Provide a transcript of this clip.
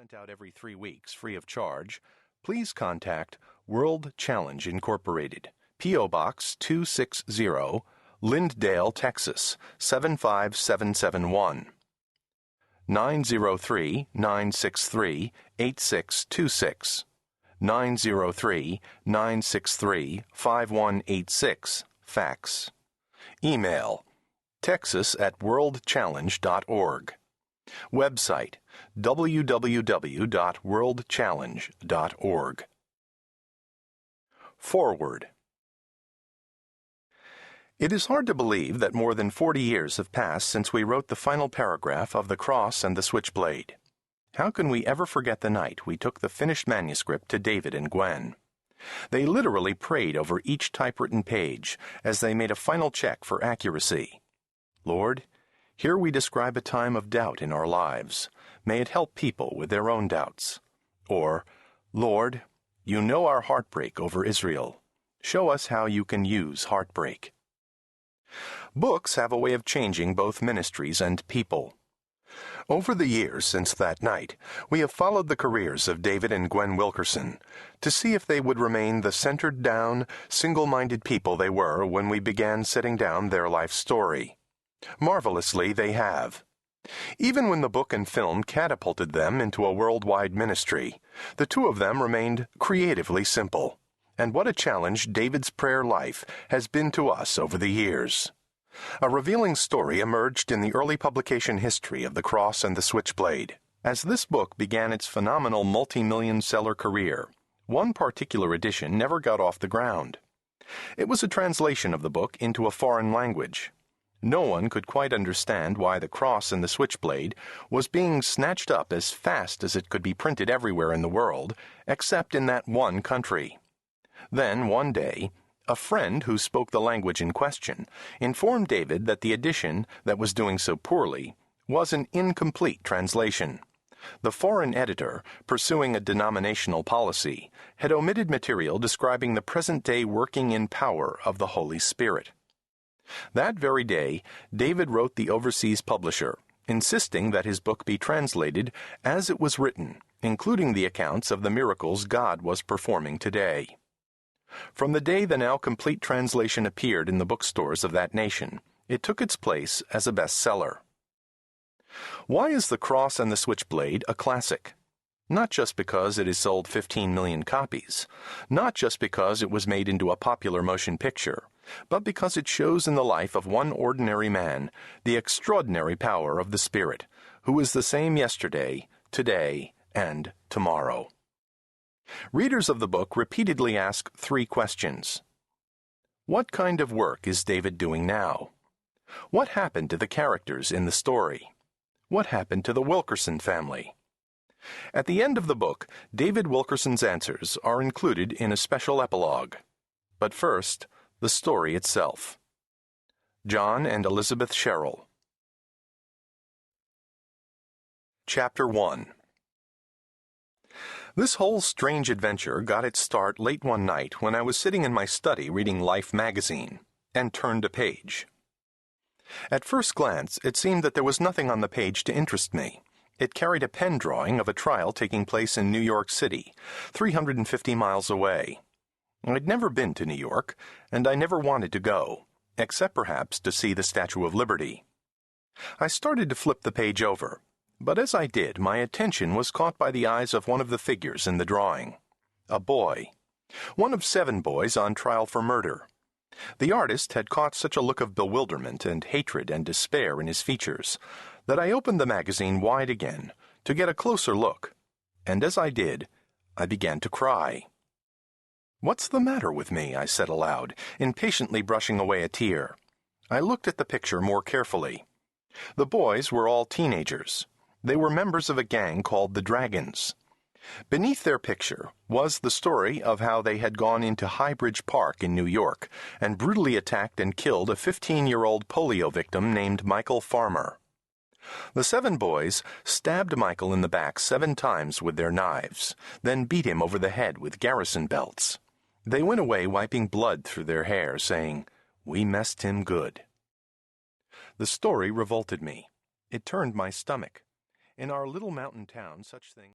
sent out every 3 weeks free of charge, please contact World Challenge Incorporated, P.O. Box 260, Lindale, Texas 75771. 903-963-8626. 903-963-5186. Fax. Email texas@worldchallenge.org. Website www.worldchallenge.org. Forward. It is hard to believe that more than 40 years have passed since we wrote the final paragraph of The Cross and the Switchblade. How can we ever forget the night we took the finished manuscript to David and Gwen? They literally prayed over each typewritten page as they made a final check for accuracy. Lord, here we describe a time of doubt in our lives. May it help people with their own doubts. Or, Lord, you know our heartbreak over Israel. Show us how you can use heartbreak. Books have a way of changing both ministries and people. Over the years since that night, we have followed the careers of David and Gwen Wilkerson to see if they would remain the centered-down, single-minded people they were when we began setting down their life story. Marvelously, they have. Even when the book and film catapulted them into a worldwide ministry, the two of them remained creatively simple. And what a challenge David's prayer life has been to us over the years. A revealing story emerged in the early publication history of The Cross and the Switchblade. As this book began its phenomenal multi-million-seller career, one particular edition never got off the ground. It was a translation of the book into a foreign language. No one could quite understand why The Cross and the Switchblade was being snatched up as fast as it could be printed everywhere in the world, except in that one country. Then, one day, a friend who spoke the language in question informed David that the edition that was doing so poorly was an incomplete translation. The foreign editor, pursuing a denominational policy, had omitted material describing the present-day working-in power of the Holy Spirit. That very day, David wrote the overseas publisher, insisting that his book be translated as it was written, including the accounts of the miracles God was performing today. From the day the now complete translation appeared in the bookstores of that nation, it took its place as a bestseller. Why is The Cross and the Switchblade a classic? Not just because it has sold 15 million copies, not just because it was made into a popular motion picture, but because it shows in the life of one ordinary man the extraordinary power of the Spirit, who is the same yesterday, today, and tomorrow. Readers of the book repeatedly ask 3 questions. What kind of work is David doing now? What happened to the characters in the story? What happened to the Wilkerson family? At the end of the book, David Wilkerson's answers are included in a special epilogue. But first, the story itself. John and Elizabeth Sherrill. Chapter 1. This whole strange adventure got its start late one night when I was sitting in my study reading Life magazine, and turned a page. At first glance, it seemed that there was nothing on the page to interest me. It carried a pen drawing of a trial taking place in New York City, 350 miles away. I'd never been to New York, and I never wanted to go, except perhaps to see the Statue of Liberty. I started to flip the page over, but as I did, my attention was caught by the eyes of one of the figures in the drawing. A boy. One of 7 boys on trial for murder. The artist had caught such a look of bewilderment and hatred and despair in his features that I opened the magazine wide again to get a closer look, and as I did, I began to cry. "What's the matter with me?" I said aloud, impatiently brushing away a tear. I looked at the picture more carefully. The boys were all teenagers. They were members of a gang called the Dragons. Beneath their picture was the story of how they had gone into Highbridge Park in New York and brutally attacked and killed a 15-year-old polio victim named Michael Farmer. The 7 boys stabbed Michael in the back 7 times with their knives, then beat him over the head with garrison belts. They went away wiping blood through their hair, saying, "We messed him good." The story revolted me. It turned my stomach. In our little mountain town, such things